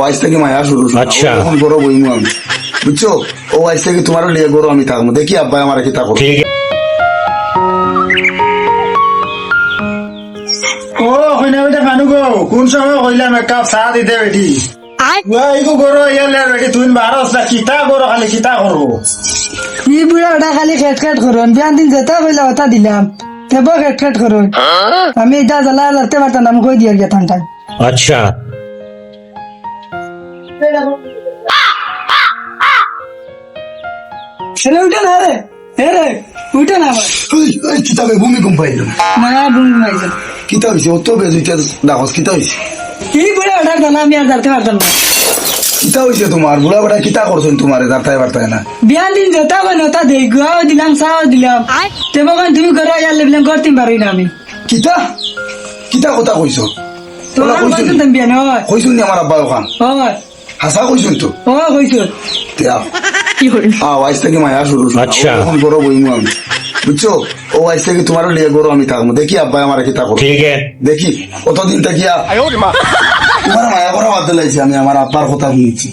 আজ থেকে মায়া শুরু। আচ্ছা। এখন গরো বইমু আমি, বুঝছো? ও আজ থেকে তোমারও লিয়ে গরো আমি থাকবো। দেখি আব্বা আমার কি থাকো। ঠিক ও কইনা বেটা কানু গো কোন সময় কইলাম এক কাপ চা দিতে বেটি ওইগো গরো ইয়ালে বেটি তুই বারোস না কিতা গরো খালি কিতা করবো ই বুড়া ওটা খালি খেট করুন বিয়ান দিন যেতে কইলা ওটা দিলাম তেব খেট করুন আমি এটা জ্বালা লাগতে পারতাম না, আমি কই দিয়ে গেতাম তাই আচ্ছা ছেলে উঠে না রে, হে রে উঠে না আবার কিতাবে ভূমিকম্প আইল না বুঝ মাইছে কিতা হয়েছে? অত বেজুইতে ডাকস কিতা হয়েছে? কি বুড়া ওটা জ্বালা আমি আর জানতে পারতাম না। কিতা হয়েছে তোমার? বুড়া বেটা কিতা করছেন তোমার? যাতায় বার্তায় না বিয়ান দিন যেতে কইন ওটা দেই গুয়াও দিলাম চাও দিলাম তেব কইন তুমি করে ইয়ালে বিলাম করতে পারি না আমি কিতা কিতা কথা কইছো? তোমার কইছো তুমি বিয়ান হয় কইছুন নি আমার আব্বা ওখান? হয় হাসা কইছুন তো? ও কইছো দিয়া কি করি আজ থেকে মায়া শুরু। আচ্ছা। এখন গরো বইমু আমি, বুঝছো? ও আজ থেকে তোমারও লিয়ে গরো আমি থাকবো। দেখি আব্বা আমার কি থাকো। ঠিক দেখি কতদিন থাকিয়া তোমার মায়া করা বাদ দিলাইছি আমি। আমার আব্বার কথা শুনেছি,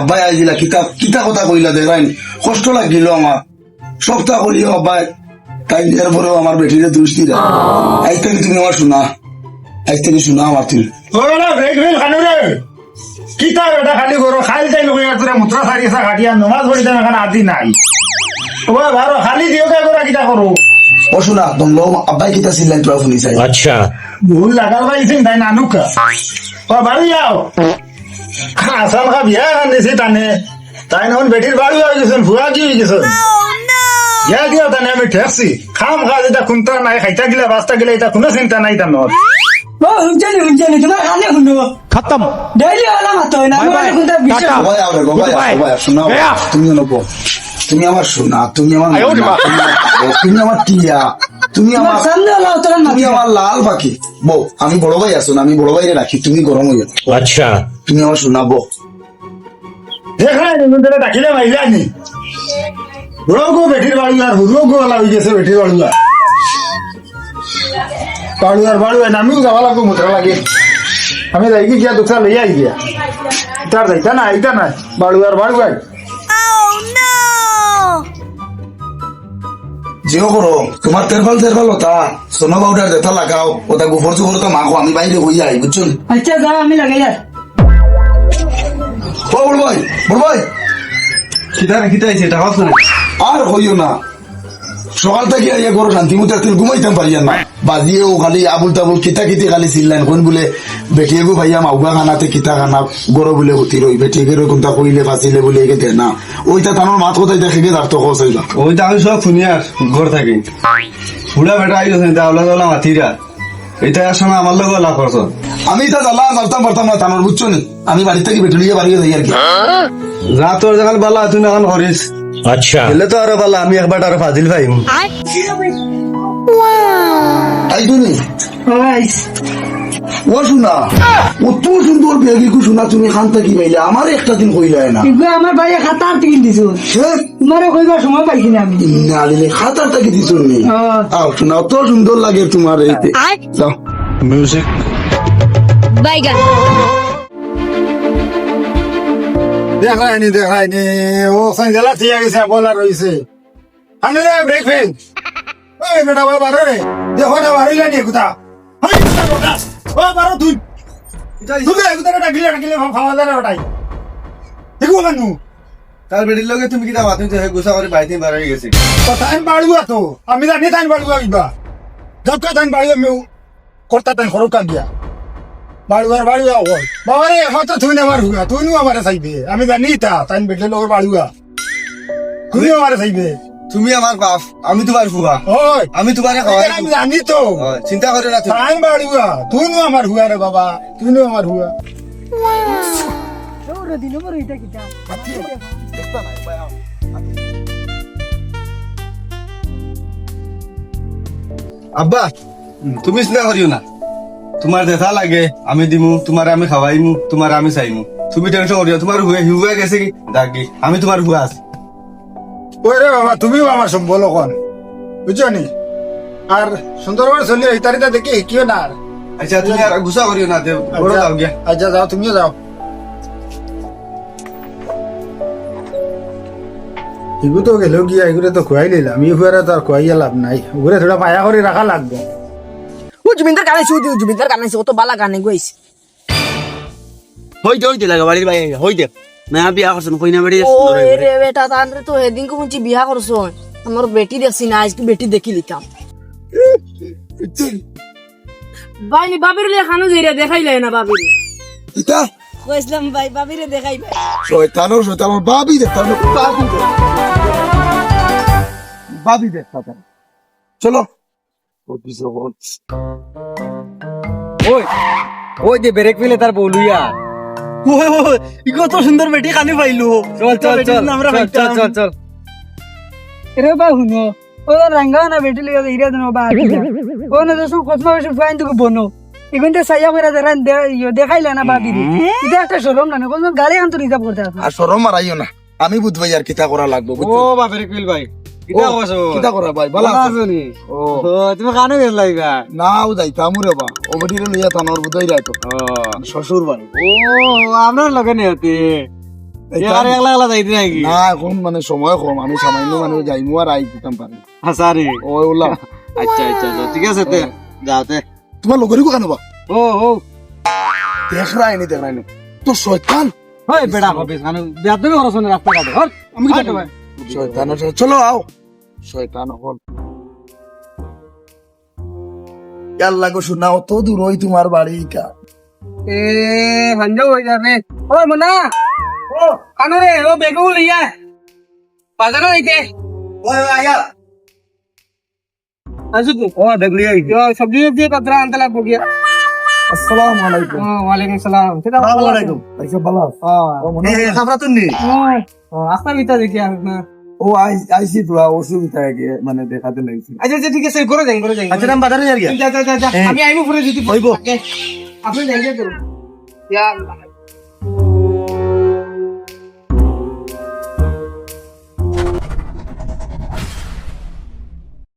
আব্বাই আইছিলা কিতা কিতা কথা কইলা দেখাই কষ্ট লাগিল আমার। সপ্তাহ করিও আব্বাই তাই এরপরেও আমার বেটিরে দৃষ্টি দেয়। আজ থেকে তুমি আমার শোনা, আজ থেকে শোনা আমার তুমি। ওরা ব্রেক ফেল কানু রে কিতা বেটা খালি গরো খাইল তাই লোক তোরা মুত্রা সারিসা কাটিয়া নমাজ পড়িতে এখানে আদি নাই ও বারো খালি দিও কে গোরা কিতা করো ও শোনা তোমরা আব্বাই কিতা ছিলেন তোরা শুনি চাই। আচ্ছা ভুল লাগাল পাইছেন তাই নানুকা ও বাড়ি যাও আসাল কা বিয়া আনিছি টানে তাই নন বেটির বাড়ি হয়ে গেছেন ভুয়া কি হয়ে গেছেন ইয়া দিয়া টানে আমি ঠেকছি খাম খা যেটা খুনতা নাই খাইতা গিলা বাস্তা গিলা এটা কোনো চিন্তা নাই তা নর ও উজ্জানি তোমার কানে শুনো খতম ডেইলি ওলা মাত হয় না আমার কোনটা বিষয় সবাই আরে বাবা সবাই শোনা, তুমি নবো, তুমি আমার শোনা, তুমি আমার তুমি আমার টিয়া, তুমি আমার সামনে ওলা তোরা তুমি আমার লাল পাখি বউ। আমি বড় ভাই আছো না, আমি বড় ভাইরে রাখি, তুমি গরম হইয়া আচ্ছা তুমি আমার শোনাবো। দেখা নিমন্ত্রণে ডাকিলে মাইলা নি রোগো বেটির বাড়ি আর রোগো ওলা হয়ে গেছে বেটির বাড়ি বাড়ি আমিও যাওয়া লাগবো মুদ্রা লাগে আমি যাই গিয়া দুসরা লইয়া আই গিয়া তার যাইতা না আইতা না বাড়ুয়ার যেও করো তোমার তেরফাল ওটা সোনা পাউডার যেটা লাগাও ওটা গোবর চোবর তো মাখো, আমি বাইরে হইয়া আই বুঝছো? আচ্ছা যাও আমি লাগাই আর ও বড় ভাই কিতা হয়েছে টাকা শুনে আর হইও না, সকাল থেকে ইয়ে করো শান্তি মতো একদিন ঘুমাইতাম পারিয়া না। বাজিয়েও খালি আবুল তাবুল কিতা কিতি খালি চিল্লান কোন বলে বেটিয়ে গো ভাইয়া মাউগা খানাতে কিতা খানা গরো বলে হতি রই বেটিয়ে কোনটা কইলে ফাঁচিলে বলে একে দে না ওইটা তানোর মাত কথাই দেখে গে তার তো কইলা ওইটা আমি সব শুনি আর ঘর থাকি বুড়া বেটা আইলো দাওলা দাওলা মাতিরা এটা আসলে আমার লোক লাভ করছো আমি তা জ্বালা মারতাম না তানোর বুঝছো নি। আমি বাড়ি থেকে বেটি লিয়ে বাড়িয়ে যাই আর কি। রাতর যখন বালা তুই এখন করিস আচ্ছা এলে তো আরো বালা আমি একবার আরো ফাজিল ভাই তাই তুমি ও শোনা অত সুন্দর বেগি কু শোনা তুমি খান থাকি পাইলে আমার একটা দিন কইলাই না। এগুলো আমার ভাইয়া খাতা টিকিট দিছো হ্যাঁ তোমারে কইবার সময় পাইছি না আমি না দিলে খাতার থাকি দিছো নি। আও শোনা অত সুন্দর লাগে তোমার এইতে যাও মিউজিক বাইগান দেখায়নি ও সাইজলা ঠিক গেছে বলা রইছে আনে রে ব্রেক ফেল ওই বেটা বাবা রে দেখো না বাড়িলা নি কুতা ও বারো তুই তুমি কুতা ডাকিলে খাওয়া দাওয়া ওটাই দেখো মানু তার বেটির লগে তুমি কিতা মাতুন যে গুছা করে বাইতে বাড়ি গেছি কথা আমি বাড়ুয়া তো আমি জানি তাই বাড়ুয়া কিবা জব কা তাই বাড়ুয়া মেউ করতা তাই খরচ কা গিয়া বাড়ুয়া ওই বাবা রে হয়তো তুই না আমার হুয়া তুই আমারে চাইবে আমি জানি তা তাই বেটলে লগর বাড়ুয়া তুই আমারে চাইবে তুমি আমার বাপ আমি তোমার ফুয়া ওই আমি তোমারে খাওয়াই আমি জানি তো চিন্তা করো না তুমি তাই বাড়ুয়া তুই আমার হুয়া রে বাবা তুই আমার হুয়া আব্বা তুমি চিন্তা করিও না তোমার দেখা লাগে আমি দিমু তোমার আমি খাওয়াইমু তোমার আমি চাইমু তুমি টেনশন করিও তোমার হুয়া গেছে কি দাগি আমি তোমার হুয়া আছি ওই রে বাবা তুমিও আমার সম্বল কন বুঝছো নি আর সুন্দরবন চলি এই তারিখটা দেখে শিখিও না আর আচ্ছা তুমি আর গুছা করিও না বড় যাও গিয়া আচ্ছা যাও তুমিও যাও এগুলো তো গেল গিয়া এগুলো তো খুয়াই নিলাম আমি ফুয়ারে তো আর খুয়াইয়া লাভ নাই ওগুলো থোড়া মায়া করে রাখা লাগবে ও জুবিনদার গান আছে জুবিনদার গান আছে ও তো বালা গানে গইছে হইতে লাগে বাড়ির বাইরে হইতে না বিয়া করছেন কইনা বাড়ি ও রে বেটা তানরে তো হেদিন কো মুচি বিয়া করছ আমার বেটি দেখছি না আজকে বেটি দেখি লিতাম বাইনি বাবির লে খানো যাইরা দেখাইলে না বাবির ইতা কইছলাম ভাই বাবিরে দেখাই ভাই শয়তানো শয়তানো বাবি দেখতা বাবি দেখতা চলো ওই ওই যে ব্রেক ফেলে তার বলুইয়া ওই ওই কত সুন্দর বেটি কানে পাইলো চল চল চল চল চল চল রে বা হুনো ও রঙ্গা না বেটি লিয়া ইরা দেনো বা ও না তো কসমা বেশি ফাইন তো বনো ইভেন্টে সাইয়া করে দেখান দেখাইলা না বাবি এটা একটা শরম না কোন গাড়ি আন তো রিজার্ভ করতে আছে আর সরম মারাইও না আমি বুঝবাই আর কিতা করা লাগবে ও বাপরে কিল ভাই কিটা কইছো কিতা করা ভাই ভালো আছে আছনি ও তুমি কানে গেল লাইবা নাও যাইতাম রে বা ও বেটিরে লইয়া তানোর বুঝাই রাইতো ও শ্বশুর বাড়ি ও আপনার লগে নেতি এবারে একলা একলা যাইতে নাকি না এখন মানে সময় কম আমি সামান্য মানে যাইমু আর আই দিতাম পারি হাসারি ও ওলা আচ্ছা আচ্ছা ঠিক আছে তে যাতে তোমার লগরি কো কানবা ও ও দেখ রাইনি তো শয়তান ওই বেড়া হবে কানে বেদবে করছ না রাস্তা কাটে হর আমি কি করব শয়তান চলো আও শয়তান হল আল্লাহ গো শোনা অত দূর ওই তোমার বাড়ি কা এ ভাঞ্জা হই যাবে ও মনা ও কানো রে ও বেগু লিয়া বাজারে আইতে ওই আয়া আজু ও দেখলি আই সবজি দিয়ে কতরা আনতে লাগবো গিয়া আসসালামু আলাইকুম ওয়ালাইকুম সালাম কেটা আসসালামু আলাইকুম আইসা ভালো ও মনে হয় খাবরা তো নেই ও আস্তা বিতা দেখি না ও আইসি তো অসুবিধা আগে মানে দেখাতে লাগছে আচ্ছা আচ্ছা ঠিক আছে করে যাই আচ্ছা নাম বাজারে যাই যা যা যা আমি আইবো পরে দিতে হইব আপনি যাই ইয়া আল্লাহ